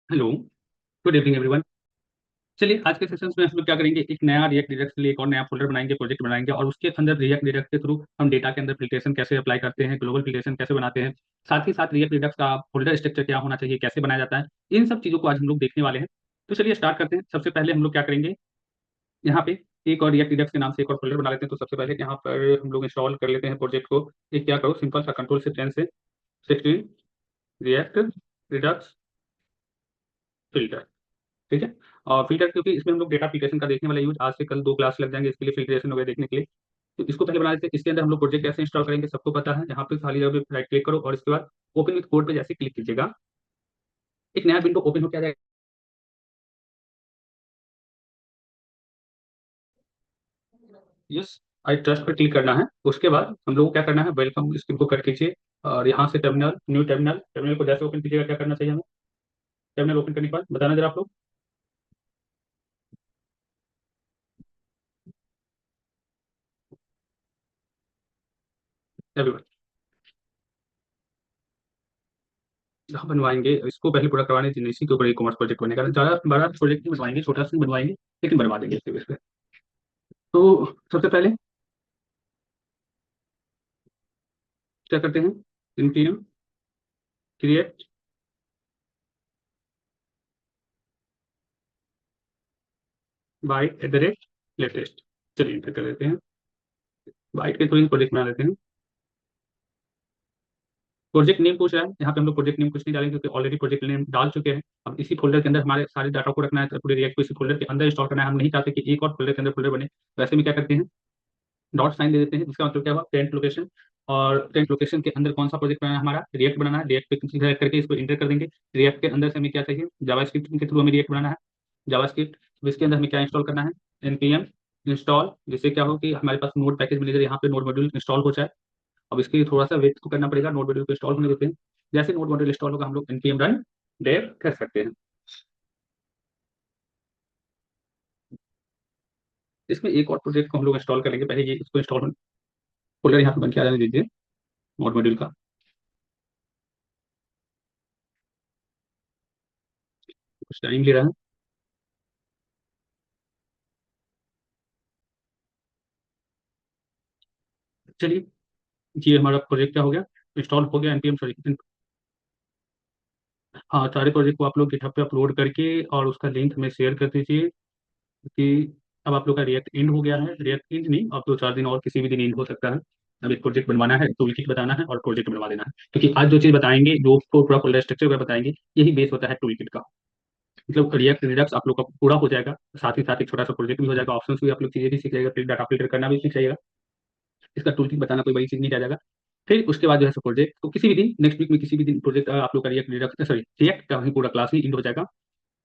Hello. Good evening everyone. चलिए आज के सेशंस में हम लोग क्या करेंगे, एक नया रिएक्ट डिडक्ट के लिए एक और नया फोल्डर बनाएंगे, प्रोजेक्ट बनाएंगे और उसके अंदर रिएक्ट डिडक्ट के थ्रू हम डेटा के अंदर फिल्ट्रेशन कैसे अप्लाई करते हैं, ग्लोबल फिल्ट्रेशन कैसे बनाते हैं, साथ ही साथ रिएक्ट डिडक्ट का फोल्डर स्ट्रक्चर क्या होना चाहिए, कैसे बनाया जाता है, इन सब चीज़ों को आज हम लोग देखने वाले हैं। तो चलिए स्टार्ट करते हैं। सबसे पहले हम लोग क्या करेंगे, यहाँ पे एक और रिएक्ट डिडक्ट के नाम से एक और फोल्डर बना लेते हैं। तो सबसे पहले यहाँ पर हम लोग इंस्टॉल कर लेते हैं प्रोजेक्ट को। एक क्या करो, सिंपल सा कंट्रोल से 10 से 16 रिएक्ट डिडक्ट फिल्टर। ठीक है। और फिल्टर क्योंकि इसमें हम लोग डेटा फिल्ट्रेशन का देखने वाले यूज, आज से कल 2 क्लास लग जाएंगे इसके लिए, फिल्ट्रेशन वगैरह देखने के लिए। तो इसको पहले बना लेते हैं। इसके अंदर हम लोग प्रोजेक्ट कैसे इंस्टॉल करेंगे सबको पता है। यहाँ पे खाली जगह पे राइट क्लिक करो और इसके बाद ओपन विथ कोड पे जैसे क्लिक कीजिएगा, एक नया विंडो ओपन होकर आ जाएगा। यस, आई ट्रस्ट पर क्लिक करना है। उसके बाद हम लोग को क्या करना है, वेलकम स्क्रीन को कर कीजिए और यहाँ से टर्मिनल, न्यू टर्मिनल, टर्मिनल को जैसे ओपन कीजिएगा क्या करना चाहिए हमें, टर्मिनल ओपन करने के बाद बताना जरा आप लोग। एवरीवन, जहाँ बनवाएंगे इसको पहले पूरा करवाने दीजिए, इसी के ऊपर ई कॉमर्स प्रोजेक्ट बनेगा। ज़्यादा बड़ा प्रोजेक्ट नहीं बनवाएंगे, छोटा सा बनवाएंगे लेकिन बनवा देंगे इसके बेस पे। तो सबसे पहले क्या करते हैं, npm create vite at the rate latest. चलिए इंटर कर देते हैं। बाइट के थ्रू प्रोजेक्ट बना लेते हैं। प्रोजेक्ट नेम पूछ रहा है, यहाँ पे हम लोग प्रोजेक्ट नेम कुछ नहीं डालेंगे क्योंकि ऑलरेडी प्रोजेक्ट नेम डाल चुके हैं। अब इसी फोल्डर के अंदर हमारे सारे डाटा को रखना है, तो पूरे रिएक्ट को इसी फोल्डर के अंदर इंस्टॉल करना है। हम नहीं चाहते कि एक और फोल्डर के अंदर फोल्डर बने, तो ऐसे में क्या करते हैं, डॉट साइन दे देते हैं, जिसका मतलब क्या हुआ, टेंट लोकेशन। और टेंट लोकेशन के अंदर कौन सा प्रोजेक्ट बनाना है, हमारा रिएक्ट बनाना है। रिएक्ट पे सिलेक्ट करके इसको इंटर कर देंगे। रिएक्ट के अंदर से हमें क्या चाहिए, जावास्क्रिप्ट के थ्रू हमें रिएक्ट बनाना है। जावास्क्रिप्ट, इसके अंदर हमें क्या इंस्टॉल करना है, npm इंस्टॉल, जिससे क्या हो कि हमारे पास नोड पैकेज मैनेजर यहाँ पे नोड मॉड्यूल इंस्टॉल हो जाए। अब इसके लिए थोड़ा सा वेट तो करना पड़ेगा, नोड मॉड्यूल को इंस्टॉल होने देते हैं। जैसे नोड मॉड्यूल इंस्टॉल होगा हम लोग npm रन डेव कर सकते हैं। इसमें एक और प्रोजेक्ट को हम लोग इंस्टॉल करेंगे, पहले ये इसको इंस्टॉल फोल्डर यहाँ पे बन के आ जाने दीजिए नोड मॉड्यूल का। कुछ टाइम ले रहा है। चलिए, ये हमारा प्रोजेक्ट क्या हो गया, इंस्टॉल हो गया npm, सॉरी। हाँ, सारे प्रोजेक्ट को आप लोग गिटहब पे अपलोड करके और उसका लिंक हमें शेयर कर दीजिए कि अब आप लोग का रिएक्ट एंड हो गया है। रिएक्ट एंड नहीं, अब 2-4 दिन और किसी भी दिन एंड हो सकता है। अब एक प्रोजेक्ट बनवाना है, टूल किट बताना है और प्रोजेक्ट बनवा देना है, क्योंकि आज जो चीज़ बताएंगे, जो पूरा फोल्डर स्ट्रक्चर बताएंगे, यही बेस होता है टूल किट का। मतलब रिएक्ट रिडक्स आप लोग का पूरा हो जाएगा, साथ ही साथ एक छोटा सा प्रोजेक्ट भी हो जाएगा, ऑप्शंस भी आप लोग चीजें भी सीख जाएगा, फिर डाटा फिल्टर करना भी सीख जाएगा। इसका टूल किट बताना कोई बड़ी चीज नहीं रह जाएगा। फिर उसके बाद जो है प्रोजेक्ट तो किसी भी दिन, नेक्स्ट वीक में किसी भी दिन प्रोजेक्ट आप लोग का रिएक्ट रिडक्स, सॉरी, रिएक्ट का ही पूरा क्लास ही इंड हो जाएगा।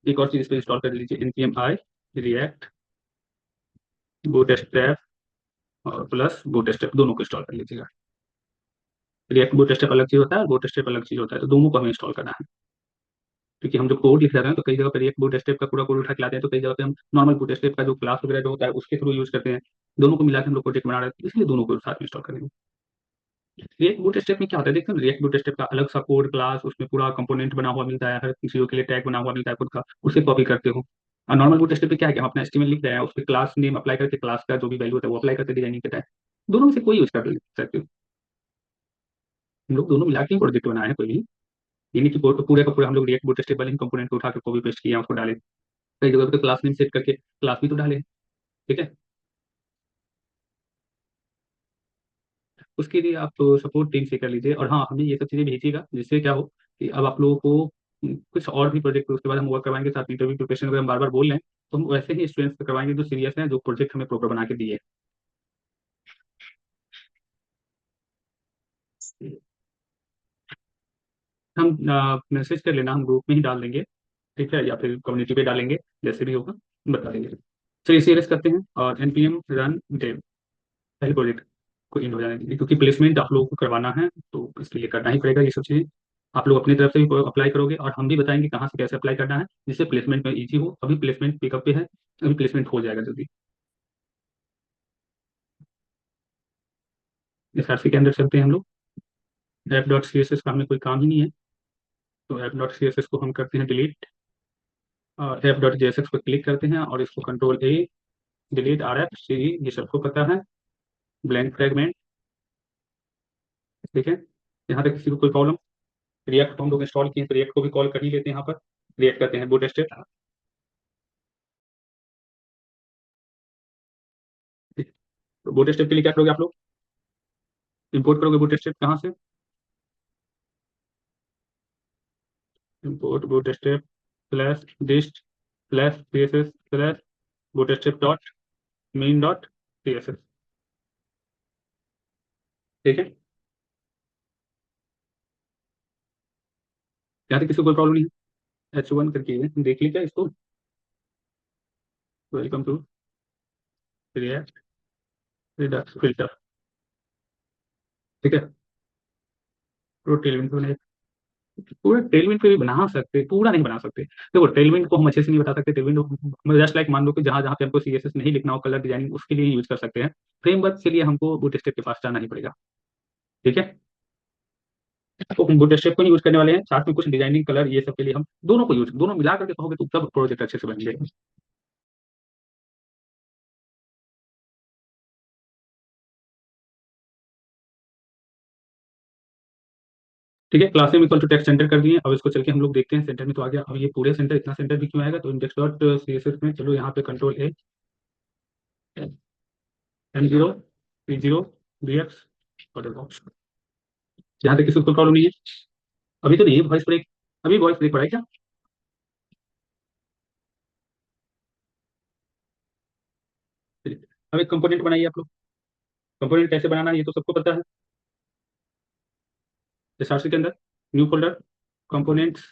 एक और चीज इस पर इंस्टॉल कर लीजिए, npm i रिएक्ट बूटस्ट्रैप और प्लस बूटस्ट्रैप, दोनों को इंस्टॉल कर लीजिएगा। रिएक्ट बूटस्ट्रैप अलग चीज होता है, बूटस्ट्रैप अलग चीज होता है, तो दोनों को हमें इंस्टॉल करना है। क्योंकि हम जब कोड लिख रहे हैं तो कई जगह पर रिएक्ट बूटस्ट्रैप का पूरा कोड उठा के लाते हैं, तो कई जगह पे हम नॉर्मल बूटस्ट्रैप का जो क्लास वगैरह जो होता है उसके थ्रू यूज करते हैं। दोनों को मिला के हम लोग प्रोजेक्ट बना रहे हैं, इसलिए दोनों को साथ में इंस्टॉल करेंगे। रिएक्ट बूटस्ट्रैप में क्या होता है, देखते हैं रिएक्ट बूटस्ट्रैप का अलग सा कोड क्लास, उसमें पूरा कंपोनेंट बना हुआ मिलता है, हर चीजों के लिए टैग बना हुआ मिलता है खुद का, उसे कॉपी करते हो। और नॉर्मल बूटस्ट्रैप पे क्या है कि हम अपना एचटीएमएल लिख रहे हैं, उस पर क्लास नेम अप्लाई करके क्लास का जो भी वैल्यू होता है वो अप्लाई करके डिजाइनिंग करता है। दोनों में से कोई यूज कर सकते हो। हम लोग दोनों मिला के प्रोजेक्ट बनाए हैं कोई भी, ये नहीं कि पूरे का पूरा हम लोग रिएक्ट बूटस्ट्रैप वाले कंपोनेंट को उठा के कॉपी पेस्ट किया उसको डाले। कई जगह पे क्लास नेम सेट करके क्लास भी तो डाले। ठीक है। उसके लिए आप सपोर्ट टीम से कर लीजिए और हाँ, हमें ये सब चीज़ें भेजिएगा, जिससे क्या हो कि अब आप लोगों को कुछ और भी प्रोजेक्ट उसके बाद हम वर्क करवाएंगे, साथ इंटरव्यू प्रिपरेशन अगर हम बार बार बोल रहे हैं तो हम वैसे ही स्टूडेंट्स को करवाएंगे जो सीरियस हैं, जो प्रोजेक्ट हमें प्रॉपर बना के दिए। हम मैसेज कर लेना, हम ग्रुप में ही डाल देंगे। ठीक है, या फिर कम्युनिटी पे डालेंगे, जैसे भी होगा बता देंगे। चलिए सीरियस करते हैं और npm रन dev पहले प्रोजेक्ट को इन हो जाने दीजिए, क्योंकि प्लेसमेंट आप लोगों को करवाना है तो इसके लिए करना ही पड़ेगा ये सब चीज़ें। आप लोग अपनी तरफ से भी अप्लाई करोगे और हम भी बताएंगे कहाँ से कैसे अप्लाई करना है, जिससे प्लेसमेंट में इजी हो। अभी प्लेसमेंट पिकअप पे है, अभी प्लेसमेंट हो जाएगा जल्दी। एसआरसी के अंदर चलते हैं हम लोग। App dot C S S का हमें कोई काम ही नहीं है, तो app dot C S S को हम करते हैं delete. F dot J S X पर क्लिक करते हैं और इसको control A, delete, R F C, ये सबको पता है, ब्लैंक फ्रेगमेंट। ठीक है, यहाँ तक किसी को कोई प्रॉब्लम? रिएक्ट हम लोग इंस्टॉल किए, तो रिएक्ट को भी कॉल कर ही लेते हैं। यहाँ पर रिएक्ट करते हैं बूट स्टेप। तो बूट स्टेप के लिए क्या करोगे आप लोग? इंपोर्ट करोगे बूट स्टेप कहाँ से? Import bootstrap slash dist slash C S S slash bootstrap dot main dot C S S. ठीक है, यहाँ तक किसी को कोई प्रॉब्लम नहीं है? H1 करके देख लीजिए इसको। Welcome to React Redux filter. ठीक है, तो टेलविंड को नहीं, पूरा टेलविंड पे भी बना सकते, पूरा नहीं बना सकते। देखो टेलविंड को हम अच्छे से नहीं बता सकते। टेलविंड जस्ट लाइक मान लो कि जहाँ जहाँ पे हमको सीएसएस नहीं लिखना हो, कलर डिजाइनिंग उसके लिए यूज कर सकते हैं। फ्रेमवर्क के लिए हमको बूटस्ट्रैप के पास जाना ही पड़ेगा। ठीक है, तो हम बूटस्ट्रैप को ही यूज करने वाले हैं, साथ में कुछ डिजाइनिंग कलर ये सब के लिए हम दोनों को यूज, दोनों मिला करके कहोगे तो तब प्रोजेक्ट अच्छे से बनेंगे। ठीक है, क्लास में इक्वल टू टेक्स्ट सेंटर कर दिए। अब इसको चल के हम लोग देखते हैं, सेंटर में तो आ गया। अब ये पूरे सेंटर, इतना सेंटर भी क्यों आएगा? तो इंडेक्स डॉट सीएसएस में चलो यहाँ पे कंट्रोल ए, M0 P0 BX और बॉक्स। यहाँ तक किसी को प्रॉब्लम नहीं है? अभी तो नहीं वॉइस ब्रेक, अभी वॉइस ब्रेक पड़ा है क्या? चलिए, अब एक कंपोनेंट बनाइए आप लोग। कंपोनेंट कैसे बनाना है ये तो सबको पता है। एसआरसी के अंदर न्यू फोल्डर, कंपोनेंट्स,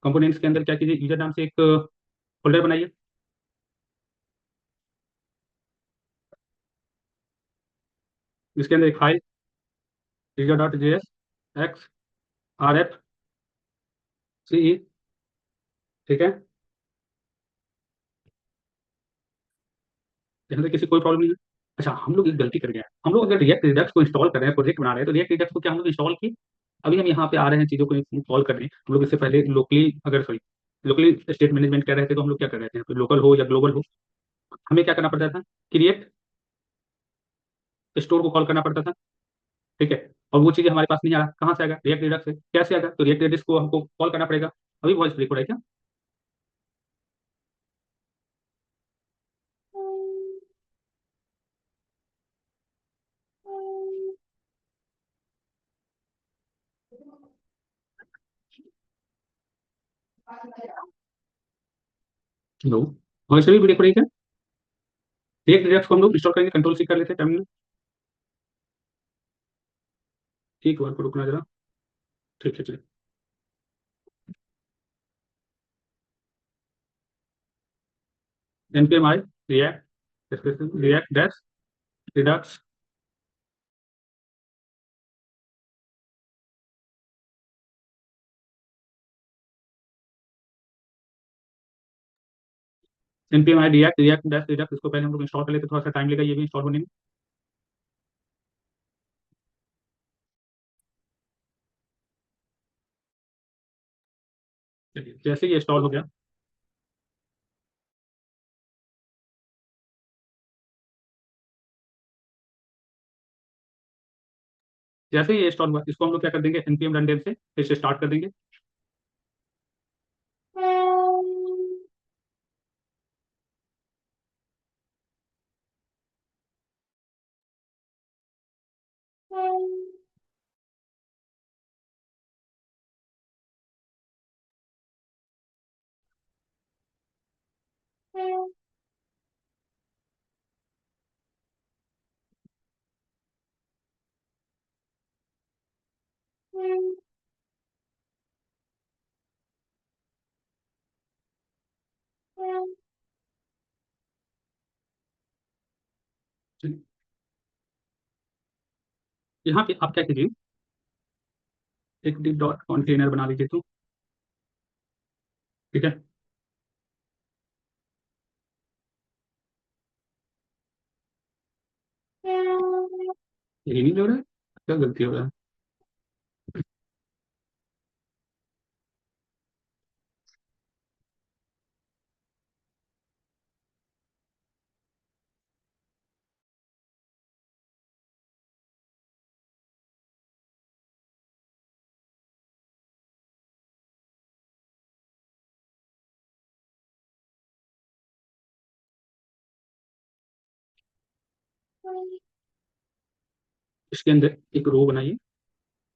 कंपोनेंट्स के अंदर क्या कीजिए, यूजर नाम से एक फोल्डर बनाइए। इसके अंदर एक file user dot J S X R F C E. ठीक है, यहाँ से किसी कोई प्रॉब्लम नहीं है? अच्छा, हम लोग एक गलती कर गए हैं। हम लोग अगर रिएक्ट रिडक्स को इंस्टॉल कर रहे हैं, प्रोजेक्ट बना रहे हैं, तो रिएक्ट रिडक्स को क्या हम लोग इंस्टॉल किए? अभी हम यहाँ पे आ रहे हैं, चीज़ों को इंस्टॉल कर रहे हैं। हम लोग इससे पहले लोकली, अगर सॉरी, लोकली स्टेट मैनेजमेंट कर रहे थे, तो हम लोग क्या कर रहे थे, लोकल हो या ग्लोबल हो, हमें क्या करना पड़ता था? क्रिएट स्टोर को कॉल करना पड़ता था। ठीक है, और वो चीज़ें हमारे पास नहीं आ रहा, कहाँ से आएगा? रिएक्ट रिडक्स से। कैसे आएगा? तो रिएक्ट रिडक्स को हमको कॉल करना पड़ेगा। अभी वॉइस ब्रेक हो रहा है क्या? नो, वॉइस भी ब्रेक हो रही है क्या? रिएक्ट रिडक्स को हम लोग इंस्टॉल करेंगे, कंट्रोल सी कर लेते हैं टर्मिनल। ठीक है, रुकना जरा। ठीक है, चलिए। npm I react react dash Redux npm I react react dash Redux. इसको पहले हम लोग इंस्टॉल कर लेते, थोड़ा सा टाइम लेगा ये भी इंस्टॉल होने में। चलिए, जैसे ये इंस्टॉल हो गया, जैसे ही ये इंस्टॉल हुआ, इसको हम लोग क्या कर देंगे, npm रन डेव से फिर से स्टार्ट कर देंगे। चलिए, यहाँ पे आप क्या कीजिए, एक डिप डॉट कंटेनर बना लीजिए तो। ठीक है, यही नहीं हो रहा है, क्या गलती हो रहा है? इसके अंदर एक रो बनाइए।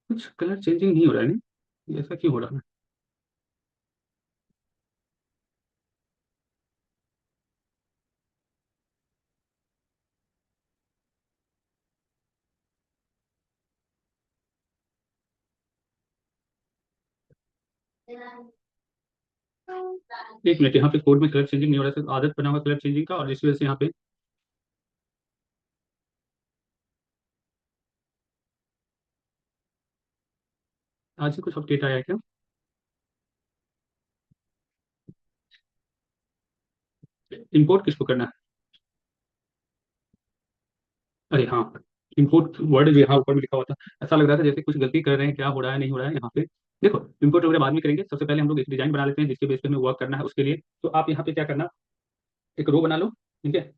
कुछ कलर चेंजिंग नहीं हो रहा है, नहीं ऐसा क्यों हो रहा है? एक मिनट, यहाँ पे कोड में कलर चेंजिंग नहीं हो रहा है, सिर्फ आदत बना हुआ कलर चेंजिंग का, और इस वजह से यहाँ पे आज ही कुछ अपडेट आया है क्या? इंपोर्ट किसको करना है? अरे हाँ, इंपोर्ट वर्ड भी यहाँ ऊपर में लिखा हुआ था। ऐसा लग रहा था जैसे कुछ गलती कर रहे हैं, क्या हो रहा है नहीं हो रहा है यहाँ पे। देखो, इंपोर्ट वगैरह बाद में करेंगे, सबसे पहले हम लोग एक डिजाइन बना लेते हैं जिसके बेस पे हमें वर्क करना है उसके लिए। तो आप यहाँ पे क्या करना, एक रो बना लो। ठीक है,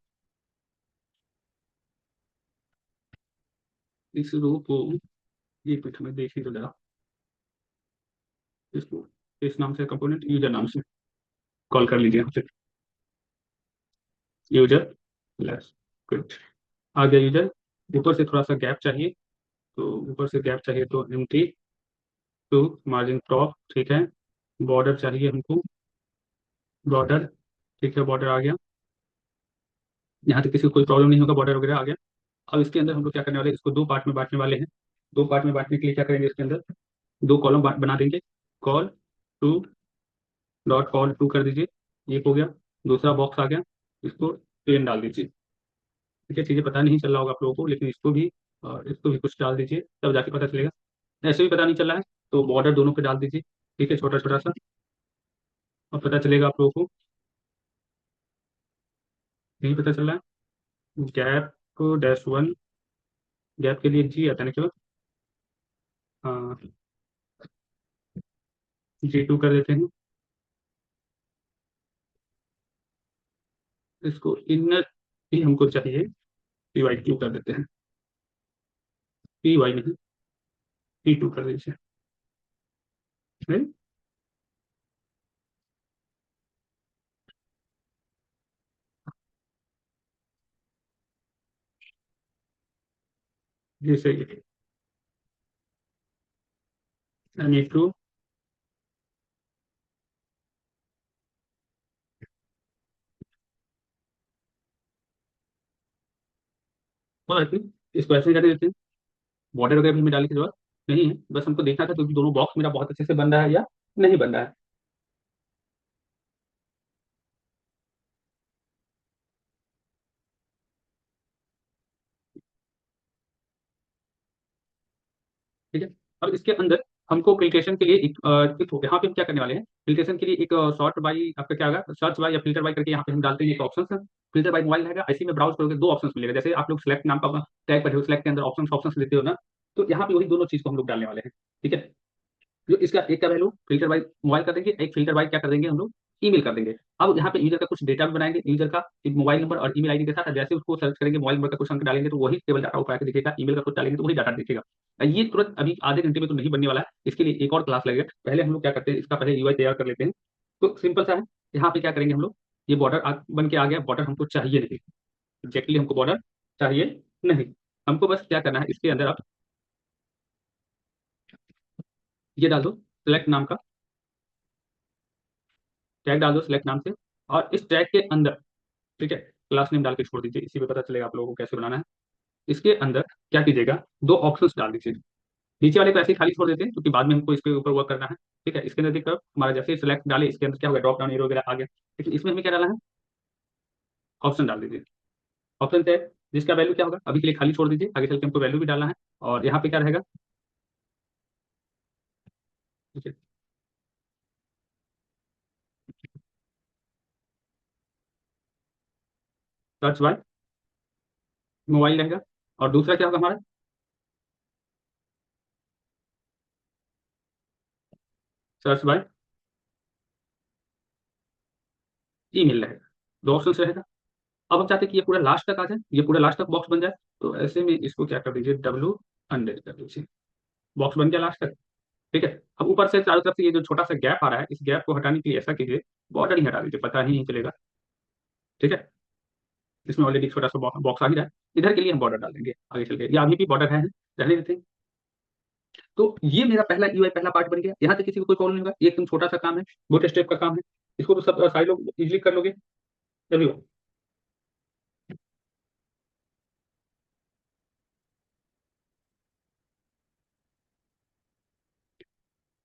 इस रो को, ये कुछ हमें देखिए तो जरा, इसको इस नाम से कंपोनेंट यूजर नाम से कॉल कर लीजिए यहाँ से। यूजर प्लस कुछ आ गया यूजर। ऊपर से थोड़ा सा गैप चाहिए, तो ऊपर से गैप चाहिए तो एम्प्टी टू मार्जिन टॉप। ठीक है, बॉर्डर चाहिए हमको, बॉर्डर। ठीक है, बॉर्डर आ गया। यहाँ तक किसी को कोई प्रॉब्लम नहीं होगा, बॉर्डर वगैरह आ गया। अब इसके अंदर हम लोग क्या करने वाले हैं, इसको दो पार्ट में बांटने वाले हैं। दो पार्ट में बांटने के लिए क्या करेंगे, इसके अंदर दो कॉलम बना देंगे। Col two dot col two कर दीजिए, ये हो गया। दूसरा बॉक्स आ गया, इसको पेन डाल दीजिए। ठीक है, चीज़ें पता नहीं चल रहा होगा आप लोगों को, लेकिन इसको भी और इसको भी कुछ डाल दीजिए, तब जाके पता चलेगा। ऐसे भी पता नहीं चल रहा है तो बॉर्डर दोनों पे डाल दीजिए। ठीक है, छोटा छोटा सा, और पता चलेगा आप लोगों को। नहीं पता चल रहा है, गैप डैश वन, गैप के लिए जी आता है ना केवल। हाँ, G2 कर देते हैं। इसको इनर ही हमको चाहिए, Py2 कर देते हैं। Py नहीं, P2 कर दीजिए। है? ये सही है। Me2, और I think इसको ऐसे ही जाने देते हैं। बॉर्डर वगैरह भी हमें डालने की जरूरत नहीं है, बस हमको देखना था क्योंकि दोनों बॉक्स मेरा बहुत अच्छे से बन रहा है या नहीं बन रहा है। ठीक है, अब इसके अंदर हमको फिल्ट्रेशन के लिए यहाँ पे हम क्या करने वाले हैं, फिल्ट्रेशन के लिए एक शॉर्ट बाई आपका क्या होगा, सर्च बाई या फिल्टर बाई करके यहाँ पे हम डालते हैं एक ऑप्शन। फिल्टर बाई मोबाइल रहेगा, ऐसे में ब्राउज करोगे दो ऑप्शन मिलेगा, जैसे आप लोग सिलेक्ट नाम का टैग पर हो, सिलेक्ट के अंदर ऑप्शन ऑप्शन लेते हो ना, तो यहाँ पे वही दोनों चीज को हम लोग डालने वाले हैं। ठीक है, जो इसका एक का वैल्यू फिल्टर बाई मोबाइल कर देंगे, एक फिल्टर बाई क्या कर देंगे हम लोग, ईमेल कर देंगे। अब यहाँ पे यूजर का कुछ डेटा भी बनाएंगे, यूजर का एक मोबाइल नंबर और ईमेल आईडी के साथ, जैसे उसको सर्च करेंगे मोबाइल नंबर का कुछ अंक डालेंगे तो वही केवल डाटा ऊपर आके दिखेगा, ईमेल का कुछ डालेंगे तो वही डाटा दिखेगा। ये तुरंत अभी आधे घंटे में तो नहीं बनने वाला है, इसके लिए एक और क्लास लगेगा। पहले हम लोग क्या करते हैं, इसका पहले यूआई तैयार कर लेते हैं। तो सिंपल सा है, यहाँ पे क्या करेंगे हम लोग, ये बॉर्डर बन के आ गया, बॉर्डर हमको चाहिए नहीं, एग्जैक्टली हमको बॉर्डर चाहिए नहीं। हमको बस क्या करना है, इसके अंदर आप ये डाल दो, सेलेक्ट नाम का टैग डाल दो सिलेक्ट नाम से, और इस टैग के अंदर, ठीक है, क्लास नेम डाल के छोड़ दीजिए, इसी में पता चलेगा आप लोगों को कैसे बनाना है। इसके अंदर क्या कीजिएगा, दो ऑप्शंस डाल दीजिए। नीचे वाले को ऐसे ही खाली छोड़ देते हैं क्योंकि बाद में हमको इसके ऊपर वर्क करना है। ठीक है, इसके अंदर देखकर हमारा जैसे सिलेक्ट डाले, इसके अंदर क्या होगा, ड्रॉप डाउन एरो वगैरह आ गया। लेकिन इसमें हमें क्या डालना है, ऑप्शन डाल दीजिए। ऑप्शन टैग जिसका वैल्यू क्या होगा, अभी के लिए खाली छोड़ दीजिए, आगे चल के हमको वैल्यू भी डालना है। और यहाँ पे क्या रहेगा, ठीक है, सर्च बाय मोबाइल रहेगा। और दूसरा क्या होगा हमारा, सर्च बाय ईमेल रहेगा। दो ऑप्शन रहेगा। अब हम चाहते हैं कि ये पूरा लास्ट तक आ जाए, ये पूरा लास्ट तक बॉक्स बन जाए, तो ऐसे में इसको क्या कर दीजिए, डब्ल्यू अंडर कर दीजिए, बॉक्स बन गया लास्ट तक। ठीक है, अब ऊपर से चारों तरफ से ये जो छोटा सा गैप आ रहा है, इस गैप को हटाने के लिए ऐसा कीजिए, बॉर्डर ही हटा दीजिए, पता ही नहीं चलेगा। ठीक है, इसमें ऑलरेडी छोटा सा बॉक्स आ ही रहा है। इधर के लिए हम बॉर्डर डाल देंगे आगे चल के, या अभी भी बॉर्डर है, रहने देते हैं। तो ये मेरा पहला यूआई पहला पार्ट बन गया। यहाँ तक किसी को कोई प्रॉब्लम नहीं होगा, ये एकदम छोटा सा काम है, बूट स्टेप का काम है। इसको तो सब सारे लोग इजीली कर लोगे। एवरीवन,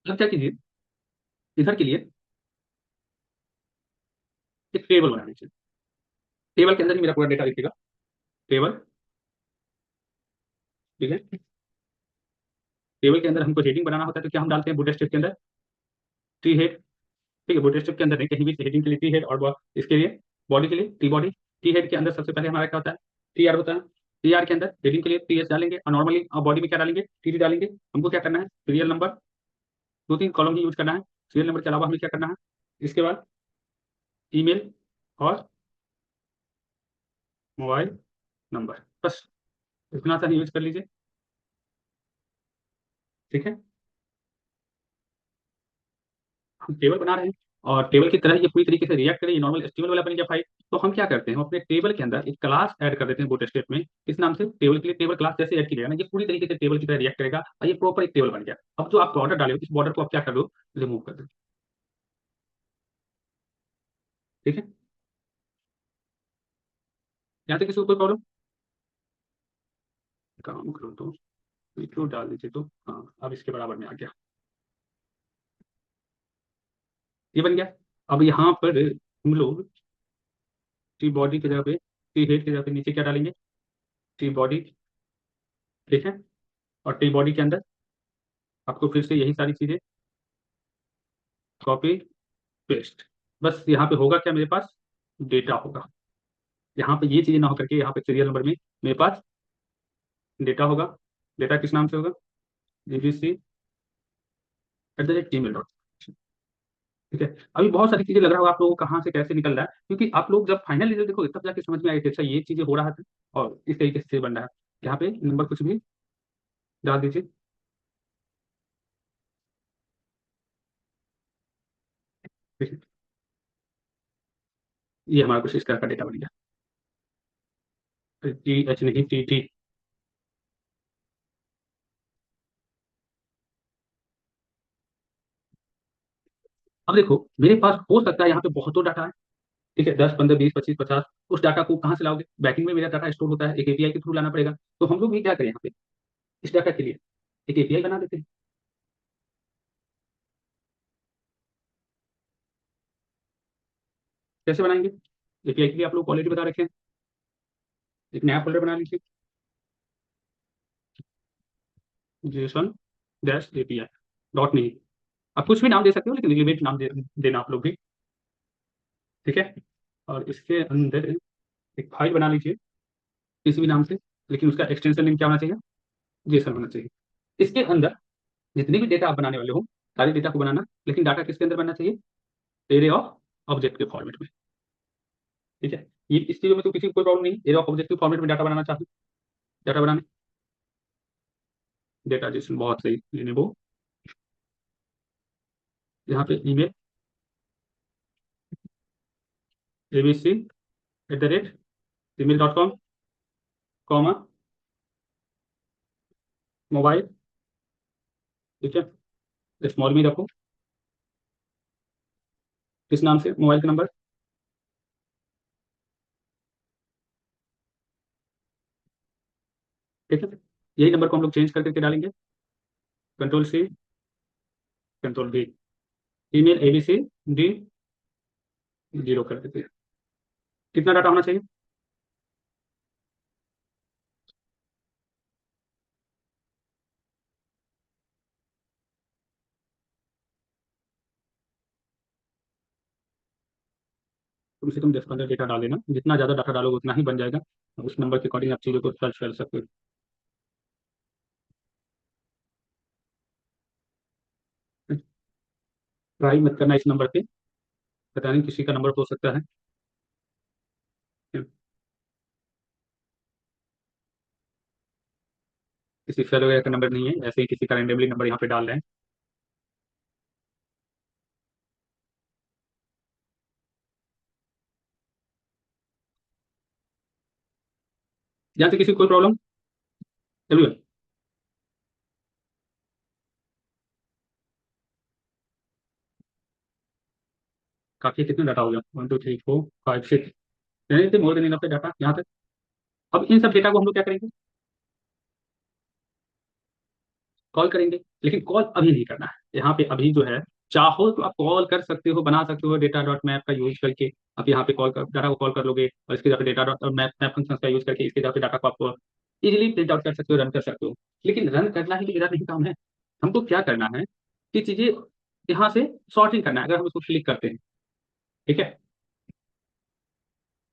अब क्या कीजिए, इधर के लिए एक टेबल बना लीजिए। टेबल के अंदर ही मेरा पूरा डेटा लिखेगा। टेबल, ठीक है। टेबल के अंदर हमको हेडिंग बनाना होता है, तो क्या हम डालते हैं बूट स्टेप के अंदर? T head. ठीक है, बूट स्टेप के अंदर नहीं, कहीं भी हेडिंग के लिए टी हेड, और इसके लिए बॉडी के लिए टी बॉडी। टी हेड के अंदर सबसे पहले हमारा क्या होता है? टी आर होता है। टी आर के अंदर हेडिंग के लिए टी एस डालेंगे, और नॉर्मली बॉडी में क्या डालेंगे? टी डी डालेंगे। हमको क्या करना है? सीरियल नंबर, दो तीन कॉलम ही यूज करना है। सीरियल नंबर के अलावा हमें क्या करना है? इसके बाद ईमेल और मोबाइल नंबर, बस इतना सा यूज कर लीजिए। ठीक है, हम टेबल बना रहे हैं, और टेबल की तरह ये पूरी तरीके से रिएक्ट करें, ये नॉर्मल एचटीएमएल वाला बन गया फाइल। तो हम क्या करते हैं, हम अपने टेबल के अंदर एक क्लास ऐड कर देते हैं बूटस्ट्रैप में, इस नाम से टेबल के लिए टेबल क्लास जैसे ऐड कीजिएगा ना, ये पूरी तरीके से टेबल की तरह रिएक्ट करेगा, और ये प्रॉपर एक टेबल बन गया। अब जो आप बॉर्डर डाले हो, इस बॉर्डर को आप क्या कर दो? रिमूव कर दो। ठीक है, यहाँ तक किसी को कोई प्रॉब्लम? काम करो तो क्यों डाल दीजिए, तो हाँ अब इसके बराबर में आ गया, ये बन गया। अब यहाँ पर हम लोग टी बॉडी की जगह पे, टी हेड की जगह पे नीचे क्या डालेंगे? T body. ठीक है, और टी बॉडी के अंदर आपको फिर से यही सारी चीजें कॉपी पेस्ट। बस यहाँ पे होगा क्या मेरे पास? डेटा होगा। यहाँ पे ये चीजें ना होकर के यहाँ पे सीरियल नंबर में मेरे पास डेटा होगा। डेटा किस नाम से होगा? abc@gmail.com। ठीक है, अभी बहुत सारी चीजें लग रहा होगा आप लोगों को कहाँ से कैसे निकल रहा है, क्योंकि आप लोग जब फाइनल रिजल्ट देखोगे तब जाके समझ में आएगा कि अच्छा ये चीजें हो रहा था, और इस तरीके से बन रहा है। यहाँ पे नंबर कुछ भी डाल दीजिए। ठीक है, ये हमारा कुछ इस तरह का डेटा बन गया। टी एच नहीं, टी टी। अब देखो, मेरे पास हो सकता है यहाँ पे बहुत डाटा है। ठीक है, 10 15 20 25 50। उस डाटा को कहाँ से लाओगे? बैकिंग में मेरा डाटा स्टोर होता है, एक एपीआई के थ्रू लाना पड़ेगा। तो हम लोग भी क्या करें यहाँ पे, इस डाटा के लिए एक एपीआई बना देते हैं। कैसे बनाएंगे? एपीआई के लिए आप लोग ऑलरेडी बता रखे हैं, एक नया फोल्डर बना लीजिए, जेसन डैश एपीआई, डॉट नहीं, आप कुछ भी नाम दे सकते हो, लेकिन लिमिट नाम देना आप लोग भी। ठीक है, और इसके अंदर एक फाइल बना लीजिए किसी भी नाम से, लेकिन उसका एक्सटेंशन नेम क्या होना चाहिए? जेसन होना चाहिए। इसके अंदर जितने भी डेटा आप बनाने वाले हो, सारे डेटा को बनाना, लेकिन डाटा किसके अंदर बनना चाहिए? एरे ऑफ ऑब्जेक्ट के फॉर्मेट में। ठीक है, ये इस चीज़ों में तो किसी को कोई प्रॉब्लम नहीं, एरे ऑफ ऑब्जेक्ट के फॉर्मेट में डाटा बनाना चाहूँ, डाटा बनाने, डेटा जेसन बहुत सही, लेने वो यहाँ पे ईमेल abc@gmail.com, कॉमा मोबाइल। ठीक है, स्मॉल में रखो, किस नाम से? मोबाइल का नंबर। ठीक है, यही नंबर को हम लोग चेंज कर करके डालेंगे, control C, control V। Email abcd0 कर देते हैं। कितना डाटा होना चाहिए? कम से कम 10 15 डेटा डाल देना, जितना ज़्यादा डाटा डालोगे उतना ही बन जाएगा। उस नंबर के अकॉर्डिंग आप चीज़ों को सर्च कर सकते हो। ट्राई मत करना इस नंबर पे, पता नहीं किसी का नंबर हो सकता है। किसी फेयर वगैरह का नंबर नहीं है, ऐसे ही किसी का रेंडमली नंबर यहाँ पे डाल रहे हैं। यहाँ से किसी को कोई प्रॉब्लम? एवरीवन? काफी, कितना डाटा हो गया? 1 2 3 4 5 6, यानी मोर देन इनफ डाटा यहाँ तक। अब इन सब डेटा को हम लोग क्या करेंगे? कॉल करेंगे। लेकिन कॉल अभी नहीं करना है यहाँ पे। अभी जो है, चाहो तो आप कॉल कर सकते हो, बना सकते हो डेटा डॉट मैप का यूज करके। आप यहाँ पे कॉल कर डाटा को कॉल कर लोगे, और इसके जगह data dot map map function का यूज करके इसके जगह डाटा को आप इजीली प्रिंट आउट कर सकते हो, रन कर सकते हो। लेकिन रन करना ही तो मेरा नहीं काम है। हमको क्या करना है कि चीजें यहाँ से सॉर्टिंग करना है। अगर हम उसको क्लिक करते हैं, ठीक है,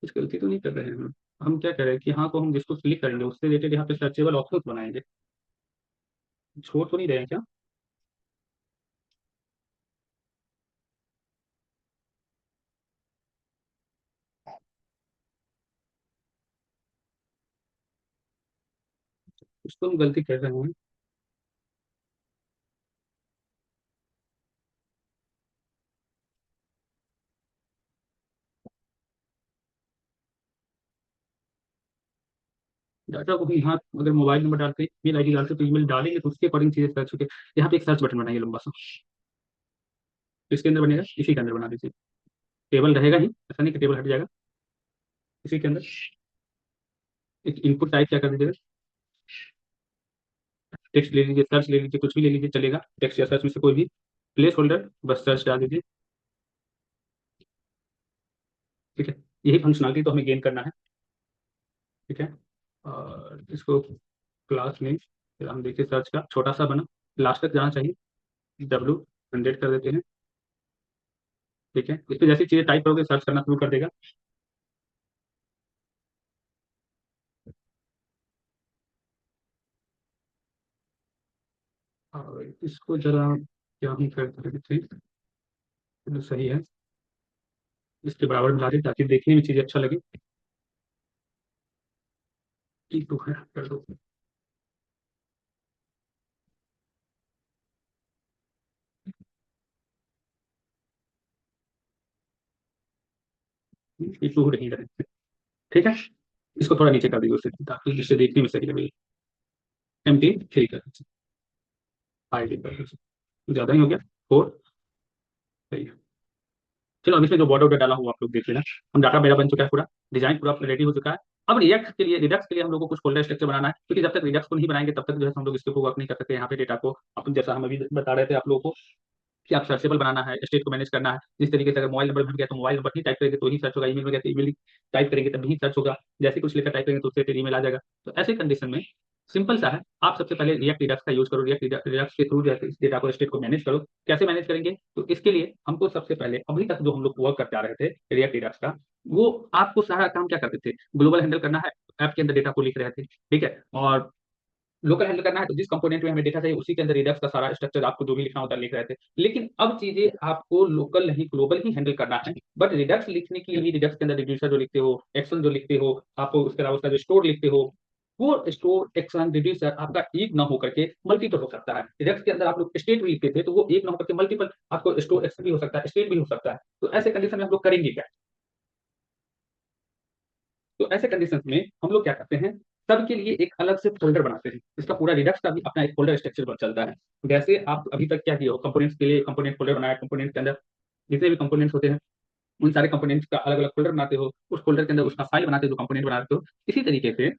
कुछ गलती तो नहीं कर रहे हैं हम क्या करें कि यहाँ को हम जिसको क्लिक करेंगे उससे रिलेटेड यहाँ पे सर्चेबल ऑप्शन बनाएंगे। छोड़ तो नहीं रहे हैं क्या? कुछ तो हम गलती कर रहे हैं। डाटा को भी यहाँ अगर मोबाइल नंबर डालते, ईमेल आईडी डालते, तो ईमेल डालेंगे तो उसके अकॉर्डिंग चीजें सर्च होकर यहाँ पे एक सर्च बटन बनाएंगे लंबा सा। तो इसके अंदर बनेगा, इसी के अंदर बना दीजिए। टेबल रहेगा ही, ऐसा नहीं कि टेबल हट जाएगा। इसी के अंदर एक इनपुट टाइप क्या कर दीजिएगा, टेक्स्ट ले लीजिए, सर्च ले लीजिए, कुछ भी ले लीजिए चलेगा, टेक्स्ट या सर्च में से कोई भी। प्लेस होल्डर, बस सर्च डाल दीजिए। ठीक है, यही फंक्शनलिटी तो हमें गेन करना है। ठीक है, और इसको क्लास नेम, फिर हम देखिए सर्च का छोटा सा बना, लास्ट तक जाना चाहिए। W100 कर देते हैं। ठीक है, इस पे जैसी चीजें टाइप करोगे सर्च करना शुरू कर देगा। और इसको जरा क्या हम कर सकते थे, तो सही है, इसके बराबर मिला दे ताकि देखने में चीज़ अच्छा लगे। T2 है, कर दो। T2 नहीं रहे। ठीक है, इसको थोड़ा नीचे कर दीजिए उससे, ताकि जिससे देखने में सही लगे। MT3 कर दीजिए, ID कर दीजिए, ज़्यादा ही हो गया। 4, सही है। चलो, अब इसमें जो बॉर्डर वॉर्डर डाला हुआ आप लोग देख लेना। हम डाटा मेरा बन चुका है पूरा, डिजाइन पूरा रेडी हो चुका है। अब रिडक्स के लिए हम लोग को कुछ फोल्डर स्ट्रक्चर बनाना है, क्योंकि जब तक रिडक्स को नहीं बनाएंगे तब तक जो है हम लोग इसके ऊपर वर्क नहीं कर सकते। यहाँ पे डेटा को अपन जैसा हम अभी बता रहे थे आप लोगों को कि आप सर्चेबल बनाना है, स्टेट को मैनेज करना है। जिस तरीके से अगर मोबाइल नंबर भर गया तो मोबाइल नंबर ही टाइप करेंगे तो ही सर्च होगा, ईमेल में गया तो ईमेल टाइप करेंगे तब ही सर्च होगा। जैसे कुछ लेकर टाइप करेंगे तो उससे फिर ईमेल आ जाएगा। तो ऐसे कंडीशन में सिंपल सा है, आप सबसे पहले रिएक्ट रिडक्स का यूज करो। रिएक्ट रिडक्स के थ्रू इस डेटा को स्टेट को मैनेज करो। कैसे मैनेज करेंगे? तो इसके लिए हमको सबसे पहले, अभी तक जो हम लोग वर्क करते आ रहे थे रिएक्ट रिडक्स का, वो आपको सारा काम क्या करते थे, ग्लोबल हैंडल करना है, ऐप के अंदर डेटा को लिख रहे थे। ठीक है, और लोकल हैंडल करना है तो जिस कंपोनेंट में हमें डेटा चाहिए उसी के अंदर रिडक्स का सारा स्ट्रक्चर आपको जो भी लिखना होता है लिख रहे थे। लेकिन अब चीजें आपको लोकल नहीं ग्लोबल ही हैंडल करना है। बट रिडक्स लिखने के लिए भी रिडक्स के अंदर रिड्यूसर जो लिखते हो, एक्शन जो लिखते हो, आपको उसके अलावा उसका जो स्टोर लिखते हो, वो स्टोर एक्शन रिड्यूसर आपका एक ना होकर के मल्टीपल हो सकता है। रिडक्स के अंदर आप लोग स्टेट भी लिखते थे तो वो एक ना होकर के मल्टीपल, आपको स्टोर एक्शन भी हो सकता है, स्टेट भी हो सकता है। तो ऐसे कंडीशन में हम लोग करेंगे क्या? तो ऐसे कंडीशंस में हम लोग क्या करते हैं, सबके लिए एक अलग से फोल्डर बनाते हैं। इसका पूरा रिडक्स का भी अपना एक फोल्डर स्ट्रक्चर चलता है। जैसे आप अभी तक क्या किया हो, कंपोनेंट्स के लिए कंपोनेंट फोल्डर बनाया, कंपोनेंट के अंदर जितने भी कंपोनेंट्स होते हैं उन सारे कंपोनेंट्स का अलग अलग फोल्डर बनाते हो, उस फोल्डर के अंदर उसका फाइल बनाते हो जो कंपोनेंट बनाते हो। इसी तरीके से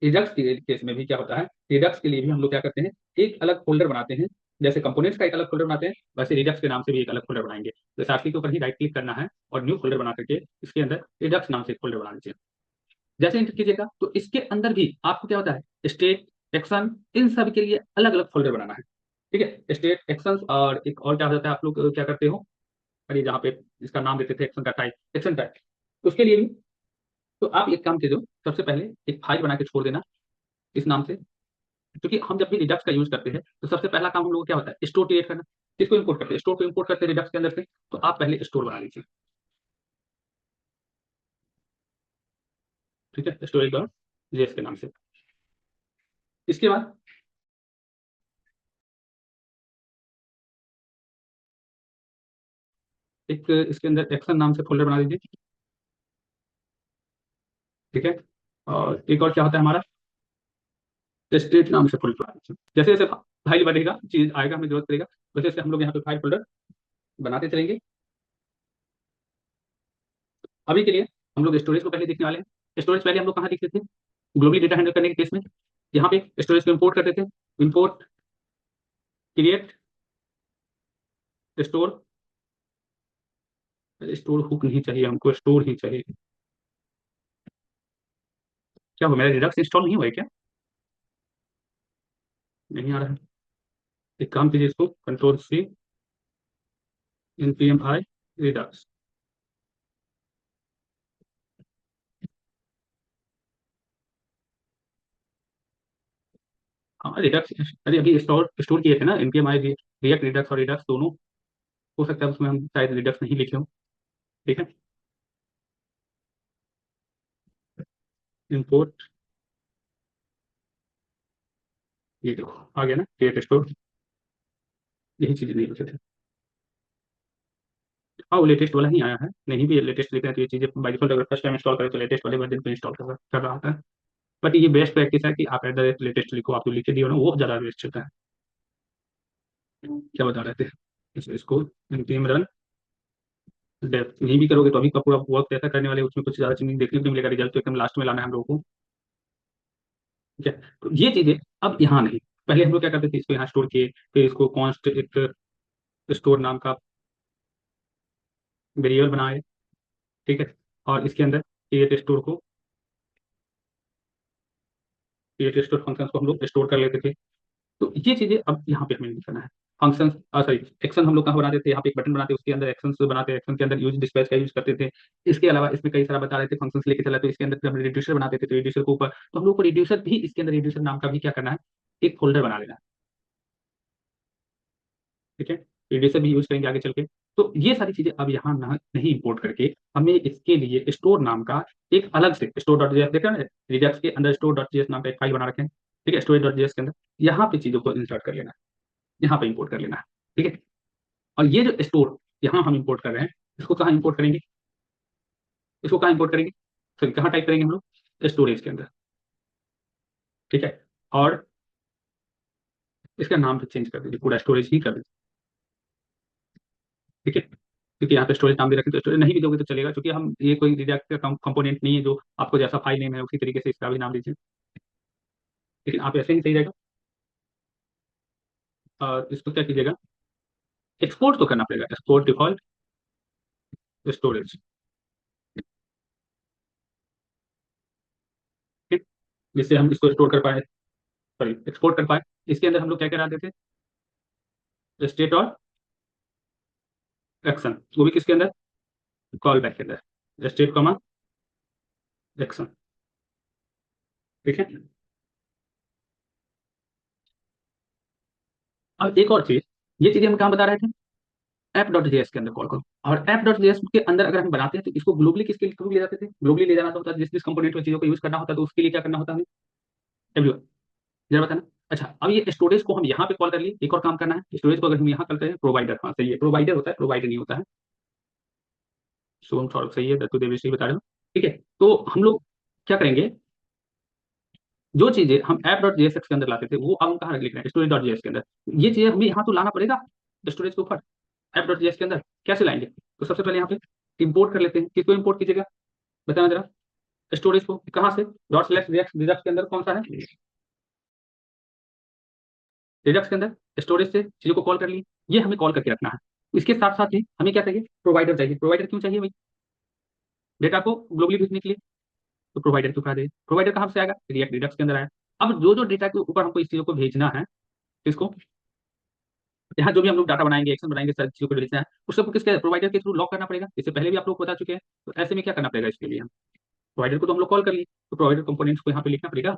रिडक्स के केस में भी क्या होता है, रिडक्स के लिए भी हम लोग क्या करते हैं, एक अलग फोल्डर बनाते हैं। जैसे कंपोनेंट्स का एक अलग फोल्डर बनाते हैं, वैसे रिडक्स के नाम से भी एक अलग फोल्डर बनाएंगे। तो साथी के ऊपर ही राइट क्लिक करना है और न्यू फोल्डर बना करके इसके अंदर रिडक्स नाम से एक फोल्डर बना लीजिए। जैसे एंटर कीजिएगा तो इसके अंदर भी आपको क्या होता है, स्टेट, एक्शन, इन सब के लिए अलग अलग फोल्डर बनाना है। ठीक है, स्टेट, एक्शन, और एक और क्या हो जाता है, आप लोग क्या करते हो, अरे जहाँ पे इसका नाम देते थे एक्शन का टाइप, एक्शन टाइप, उसके लिए भी तो आप एक काम कीजिए, सबसे पहले एक फाइल बना के छोड़ देना इस नाम से। क्योंकि हम जब भी रिडक्स का यूज करते हैं तो सबसे पहला काम हम लोग को क्या होता है, स्टोर क्रिएट करना। किसको इंपोर्ट करते हैं, स्टोर को इंपोर्ट करते हैं रिडक्स के अंदर से। तो आप पहले स्टोर बना लीजिए। ठीक है, स्टोरेज डॉट जेएस के नाम से। इसके बाद एक इसके अंदर एक्शन नाम से फोल्डर बना दीजिए। ठीक है, और एक और क्या होता है हमारा, स्टेट नाम से फुल फॉर्म। जैसे जैसे फाइल बढ़ेगा, चीज आएगा, हमें जरूरत पड़ेगा, वैसे वैसे हम लोग यहाँ पे फाइल फोल्डर बनाते चलेंगे। अभी के लिए हम लोग स्टोरेज को पहले देखने वाले हैं। स्टोरेज पहले हम लोग कहाँ देखते थे, ग्लोबली डेटा हैंडल करने के केस में यहाँ पे स्टोरेज को इंपोर्ट करते थे। Import, create, store. Store hook नहीं चाहिए हमको, स्टोर ही चाहिए। क्या हो, मेरा रिडक्स इंस्टॉल नहीं हुआ है क्या? नहीं आ रहा है। एक काम कीजिए, इसको control C, npm i Redux. हाँ रिडक्स, अरे अभी स्टोर स्टोर किए थे ना npm i, रिएक्ट रिडक्स और रिडक्स दोनों। हो सकता है उसमें हम शायद रिडक्स नहीं लिखे हो। ठीक है, इंपोर्ट, ये देखो आ गया ना, क्रिएट स्टोर। यही चीजें नहीं लिखे थे। हाँ वो लेटेस्ट वाला ही आया है, नहीं भी लेटेस्ट लिख रहे हैं तो ये चीजें बाई डिफॉल्ट अगर फर्स्ट टाइम इंस्टॉल करें तो लेटेस्ट वाले वर्जन पे इंस्टॉल कर रहा था। बट ये बेस्ट प्रैक्टिस है कि आप एट द रेट लेटेस्ट लिखो, आप जो लिखे दिए हो ना वो ज्यादा बेस्ट चलता है। क्या बता रहे थे, इसको npm रन डेफ नहीं भी करोगे तो अभी का पूरा वर्क कैसा करने वाले हैं, उसमें कुछ ज्यादा चीज देखने को नहीं मिलेगा, रिजल्ट तो एकदम लास्ट में लाना है हम लोगों को। ठीक है, तो ये चीजें अब यहाँ नहीं। पहले हम लोग क्या करते थे, इसको यहाँ स्टोर किए, फिर इसको कॉन्स्ट एक स्टोर नाम का वेरिएबल बनाए। ठीक है, और इसके अंदर क्रिएट स्टोर को, क्रिएट स्टोर फंक्शन को हम लोग स्टोर कर लेते थे। तो ये चीजें अब यहाँ पे हमें नहीं करना है। फंक्शन सॉरी, एक्शन हम लोग कहाँ बनाते थे, यहाँ पे एक बटन बनाते, उसके अंदर एक्शन बनाते, एक्शन के अंदर यूज डिस्पैच का यूज करते थे। इसके अलावा इसमें कई सारा बता रहे थे फंक्शंस लेके चला, तो इसके अंदर फिर हम रिड्यूसर बनाते थे, तो रिड्यूसर के ऊपर तो हम लोग को रिड्यूसर भी, इसके अंदर रिड्यूसर नाम का भी क्या करना है, एक फोल्डर बना लेना है। ठीक है, रिड्यूसर भी यूज करेंगे आगे चल के। तो ये सारी चीजें अब यहाँ नहीं इंपोर्ट करके हमें इसके लिए स्टोर नाम का एक अलग से स्टोर डॉट जेएस, देखा ना रिडक्स के अंदर स्टोर डॉट जेएस नाम का एक फाइल बना रखे हैं। ठीक है, स्टोरेज डॉट जेएस के अंदर यहाँ पे चीजों को इंसर्ट कर लेना है, यहाँ पे इंपोर्ट कर लेना है। ठीक है, और ये जो स्टोर यहाँ हम इंपोर्ट कर रहे हैं, इसको कहाँ इंपोर्ट करेंगे, इसको कहाँ इंपोर्ट करेंगे, सॉरी कहाँ टाइप करेंगे हम लोग, स्टोरेज के अंदर। ठीक है, और इसका नाम भी चेंज कर दीजिए, पूरा स्टोरेज ही कर दीजिए। ठीक है, क्योंकि यहाँ पे स्टोरेज नाम दे रखें, तो स्टोरेज नहीं भी दोगे तो चलेगा, क्योंकि हम ये कोई रिडक्ट का कंपोनेंट नहीं है, जो आपको जैसा फाइल नेम है उसी तरीके से इसका भी नाम दीजिए। लेकिन आप ऐसे ही सही रहेगा। और इसको क्या कीजिएगा, एक्सपोर्ट तो करना पड़ेगा, एक्सपोर्ट डिफॉल्ट स्टोरेज। ठीक, जिससे हम इसको स्टोर कर पाए, सॉरी एक्सपोर्ट कर पाए। इसके अंदर हम लोग क्या क्या डालते थे, स्टेट और एक्शन, वो भी किसके अंदर, कॉल बैक के अंदर, स्टेट कॉमा एक्शन। ठीक है, अब एक और चीज, ये चीजें हम कहाँ बता रहे थे, ऐप डॉट जेएस के अंदर कॉल करो। और ऐप डॉट जेएस के अंदर अगर हम बनाते हैं तो इसको ग्लोबली किसके थ्रू ले जाते थे, ग्लोबली ले जाना तो होता है जिस जिस कंपोनेंट में चीजों को यूज करना होता है, तो उसके लिए क्या करना होता है हमें, एवरीवन, जरा बताना। अच्छा, अब ये स्टोरेज को हम यहाँ पे कॉल कर लिए, एक और काम करना है, स्टोरेज को अगर हम यहाँ कॉल करें, प्रोवाइडर, हाँ सही है, प्रोवाइडर होता है, प्रोवाइडर नहीं होता है। सोम थोड़ा सही है, दत्तू देवेश बता रहे हो। ठीक है, तो हम लोग क्या करेंगे, जो चीजें हम ऐप डॉट जेएसएक्स के अंदर लाते थे वो अब हम कहाँ लिख रहे हैं, स्टोरेज डॉट जेएस के अंदर। ये चीजें हमें यहाँ तो लाना पड़ेगा स्टोरेज के ऊपर, ऐप डॉट जेएस के अंदर। कैसे लाएंगे, तो सबसे पहले यहाँ पे इंपोर्ट कर लेते हैं। किसको इंपोर्ट कीजिएगा, बताना जरा, स्टोरेज को कहाँ से, डॉट स्लैश रिडक्स, रिडक्स के अंदर कौन सा है, रिडक्स के अंदर स्टोरेज से चीजों को कॉल कर लिए, ये हमें कॉल करके रखना है। इसके साथ साथ ही हमें क्या चाहिए, प्रोवाइडर चाहिए। प्रोवाइडर क्यों चाहिए भाई, डेटा को ग्लोबली भेजने के लिए, तो प्रोवाइडर क्यों कहा जाए, प्रोवाइडर कहाँ से आएगा, रिएक्ट रिडक्स के अंदर आया। अब जो जो डेटा के ऊपर हमको इस चीजों को भेजना है, इसको यहाँ जो भी हम लोग डाटा बनाएंगे, एक्शन बनाएंगे, सारी चीजों को भेजना है, उस सबको किसके, प्रोवाइडर के थ्रू लॉक करना पड़ेगा। इससे पहले भी आप लोग बता चुके हैं। तो ऐसे में क्या करना पड़ेगा, इसके लिए हम प्रोवाइडर को तो हम लोग कॉल कर लिए, तो प्रोवाइडर कंपोनेंट्स को यहाँ पे लिखना पड़ेगा।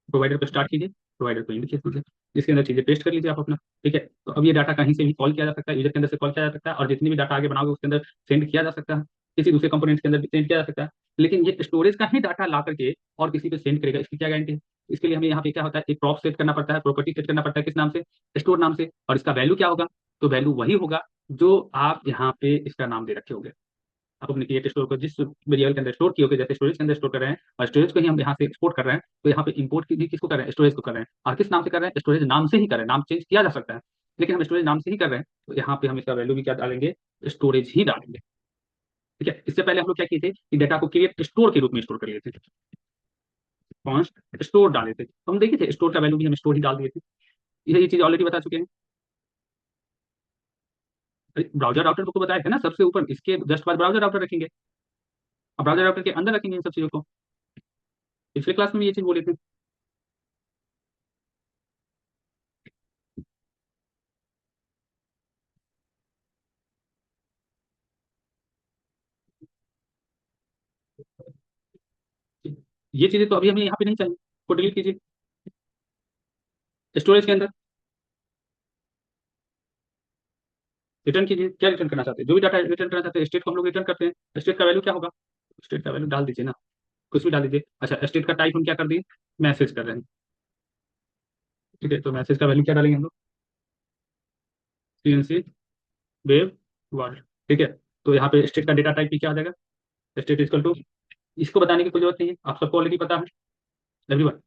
प्रोवाइडर को स्टार्ट कीजिए, प्रोवाइडर को इंडिकेट कीजिए, जिसके अंदर चीजें पेस्ट कर लीजिए आप अपना। ठीक है, तो अब ये डाटा कहीं से भी कॉल किया जा सकता है, यूजर के अंदर से कॉल किया जा सकता है, और जितनी भी डाटा आगे बनाओगे उसके अंदर सेंड किया जा सकता है, किसी दूसरे कंपोनेंट्स के अंदर भी सेंड किया जा सकता है। लेकिन ये स्टोरेज का ही डाटा ला करके और किसी पे सेंड करेगा, इसकी क्या गारंटी है। इसके लिए हमें यहाँ पे क्या होता है, एक प्रॉप सेट करना पड़ता है, प्रॉपर्टी सेट करना पड़ता है, किस नाम से, स्टोर नाम से। और इसका वैल्यू क्या होगा, तो वैल्यू वही होगा जो आप यहाँ पे इसका नाम दे रखे होंगे। आप अपने क्रिएट स्टोर को जिस वेरिएबल के अंदर स्टोर किए होगे, जैसे स्टोरेज के अंदर स्टोर कर रहे हैं और स्टोरेज को ही हम यहाँ से एक्सपोर्ट कर रहे हैं, तो यहाँ पे इंपोर्ट की भी किसको कर रहे हैं, स्टोरेज को कर रहे हैं। और किस नाम से कर रहे हैं, स्टोरेज नाम से ही कर रहे हैं, नाम चेंज किया जा सकता है लेकिन हम स्टोरेज नाम से ही कर रहे हैं, तो यहाँ पे हम इसका वैल्यू भी क्या डालेंगे, स्टोरेज ही डालेंगे। ठीक है, इससे पहले हम लोग क्या किए थे कि डेटा को क्रिएट स्टोर के रूप में स्टोर कर लिए थे, कॉन्स्ट स्टोर डाले थे, तो हम देखे थे स्टोर का वैल्यू भी हम स्टोर ही डाल दिए थे। ये चीज ऑलरेडी बता चुके हैं। ब्राउजर राउटर को बताया है ना, सबसे ऊपर इसके जस्ट बाद ब्राउजर राउटर रखेंगे, और ब्राउजर राउटर के अंदर रखेंगे इन सब चीजों को। पिछले क्लास में भी ये चीज बोले थे। ये चीजें तो अभी हमें यहाँ पे नहीं चाहिए, को डिलीट कीजिए। स्टोरेज के अंदर रिटर्न कीजिए, क्या रिटर्न करना चाहते हैं, जो भी डाटा रिटर्न करना चाहते हैं, स्टेट को हम लोग रिटर्न करते हैं, स्टेट का वैल्यू क्या होगा, स्टेट का वैल्यू डाल दीजिए ना, कुछ भी डाल दीजिए। अच्छा, स्टेट का टाइप हम क्या कर दिए, मैसेज कर रहे हैं। ठीक है, तो मैसेज का वैल्यू क्या डालेंगे हम लोग, CNC वेव वर्ल्ड। ठीक है, तो यहाँ पे स्टेट का डेटा टाइप भी क्या आ जाएगा, स्टेट इजकल टू, इसको बताने की कोई जरूरत नहीं है, आप सबको ऑलरेडी पता है, एवरीवन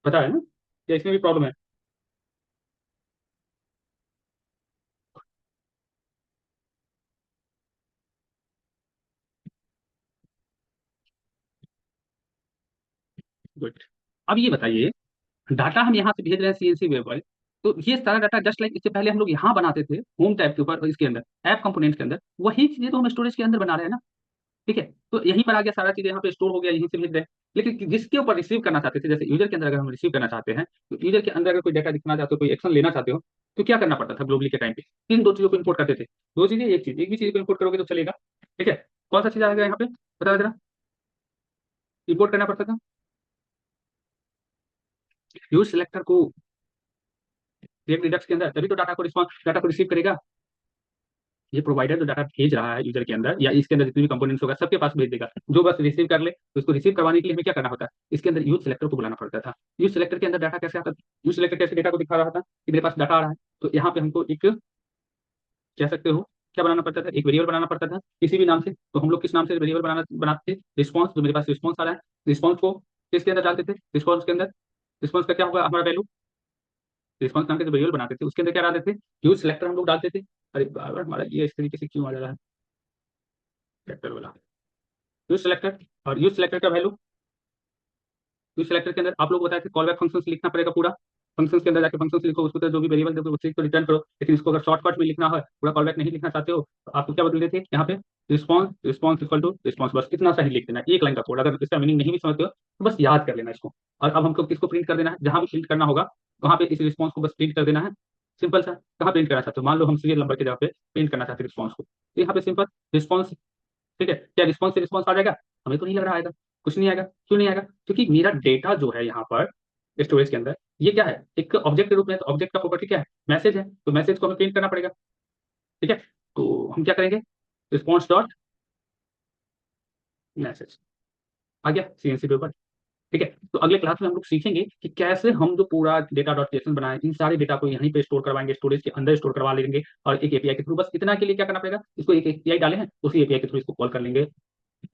पता है ना, या इसमें भी प्रॉब्लम है। गुड। अब ये बताइए, डाटा हम यहाँ से भेज रहे हैं CNC वेब वर्ल्ड, तो ये सारा डाटा जस्ट लाइक इससे पहले हम लोग यहाँ बनाते थे होम टैब के ऊपर और इसके अंदर ऐप कंपोनेंट्स के अंदर, वही चीजें तो हम स्टोरेज के अंदर बना रहे हैं ना। ठीक है, तो यहीं पर आ गया सारा चीजें, यहाँ पे स्टोर हो गया, यहीं से भेज रहे हैं। लेकिन जिसके ऊपर रिसीव करना चाहते थे, जैसे यूजर के अंदर अगर हम रिसीव करना चाहते हैं, तो यूजर के अंदर अगर कोई डाटा दिखना चाहते हो, कोई एक्शन लेना चाहते हो, तो क्या करना पड़ता था ग्लोबली के टाइम पे, इन दो चीजों को इम्पोर्ट करते थे। दो चीजें, एक चीज, एक भी चीज को इम्पोर्ट करोगे तो चलेगा। ठीक है, कौन सा चीज आएगा यहाँ पे, बता जरा, इम्पोर्ट करना पड़ता था यूज सिलेक्टर को रिएक्ट डिडक्ट के अंदर, तभी तो डाटा को रिस्पॉन्स, डाटा को रिसीव करेगा। ये प्रोवाइडर जो डाटा भेज रहा है यूजर के अंदर या इसके अंदर जितने भी कंपोनेंट्स होगा सबके पास भेज देगा, जो बस रिसीव कर ले, तो इसको रिसीव करवाने के लिए हमें क्या करना होता है, इसके अंदर यूज सिलेक्टर को बुलाना पड़ता था। यूज सिलेक्टर के अंदर डाटा कैसे आता था, यूज सिलेक्टर कैसे डेटा को दिखा रहा था कि मेरे पास डाटा आ रहा है, तो यहाँ पे हमको एक, कह सकते हो, क्या बनाना पड़ता था, एक वेरिएबल बनाना पड़ता था किसी भी नाम से। तो हम लोग किस नाम से वेरिएबल बनाते थे, रिस्पॉन्स, जो मेरे पास रिस्पॉन्स आ रहा है, रिस्पॉन्स को किसके अंदर डालते थे, रिस्पॉन्स के अंदर। रिस्पॉन्स का क्या होगा हमारा वैल्यू, रिस्पॉन्स नाम के जो वेरिएबल बनाते थे उसके अंदर क्या डालते थे, यूज सिलेक्टर हम लोग डालते थे। अरे बार बार हमारा ये इस तरीके से क्यों आ जा रहा है, सिलेक्टर वाला, यूज सिलेक्टर, और यूज सिलेक्टर का वैल्यू, यूज सिलेक्टर के अंदर आप लोग बताए थे कॉल बैक फंक्शन लिखना पड़ेगा पूरा। फंक्शन के अंदर जाके फंक्शन लिखो, उसको तो जो भी वेरिएबल देखो उसी को रिटर्न करो। लेकिन इसको अगर शॉर्टकट में लिखना है, पूरा कॉल बैक नहीं लिखना चाहते हो, तो आपको क्या बदल देते हैं यहाँ पे, response, response equal to response, बस इतना सा ही लिख देना, एक लाइन का कोड। अगर इसका मीनिंग नहीं भी समझते हो तो बस याद कर लेना इसको। और अब हमको किसको प्रिंट कर देना है, जहां भी प्रिंट करना होगा वहां पे इस रिस्पॉन्स को बस प्रिंट कर देना है। सिंपल सा, कहाँ प्रिंट करना चाहते हो, मान लो हम सीरियल नंबर के जगह पे प्रिंट करना चाहते हैं रिस्पॉन्स को, तो यहाँ पे सिंपल रिस्पॉन्स। ठीक है, क्या रिस्पॉन्स से रिस्पॉन्स आ जाएगा, हमें तो नहीं लग रहा आएगा, कुछ नहीं आएगा। क्यों नहीं आएगा, क्योंकि मेरा डेटा जो है यहाँ पर स्टोरेज के अंदर, ये क्या है, एक ऑब्जेक्ट के रूप में, तो ऑब्जेक्ट का प्रॉपर्टी क्या है, मैसेज है, तो मैसेज को हमें प्रिंट करना पड़ेगा। ठीक है, तो हम क्या करेंगे, रिस्पॉन्स डॉट मैसेज, आ गया CNC पेपर। ठीक है, तो अगले क्लास में हम लोग सीखेंगे कि कैसे हम जो पूरा डेटा डॉट जेसन बनाए, इन सारे डेटा को यहीं पे स्टोर करवाएंगे, स्टोरेज के अंदर स्टोर करवा लेंगे, और एक API के थ्रू, बस इतना के लिए क्या करना पड़ेगा, इसको एक API डाले हैं, उसी API के थ्रू इसको कॉल कर लेंगे।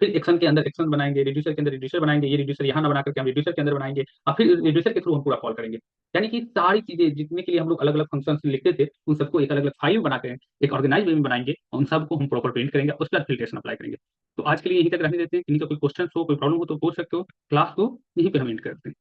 फिर एक्शन के अंदर एक्शन बनाएंगे, रिड्यूसर के अंदर रिड्यूसर बनाएंगे, ये रिड्यूसर यहाँ ना बना करके हम रिड्यूसर के अंदर बनाएंगे, और फिर रिड्यूसर के थ्रू हम पूरा कॉल करेंगे। यानी कि सारी चीजें जितने के लिए हम लोग अलग अलग फंक्शन लिखते थे, उन सबको एक अलग अलग फाइल बनाकर एक ऑर्गेनाइज वे में बनाएंगे, उन सबको हम प्रॉपर प्रिंट करेंगे, उस पर फिल्ट्रेशन अप्लाई करेंगे। तो आज के लिए यहीं तक रहने देते हैं, इन्हीं का कोई क्वेश्चन हो, कोई प्रॉब्लम हो तो पूछ सकते हो, क्लास को यहीं पे हम एंड करते हैं।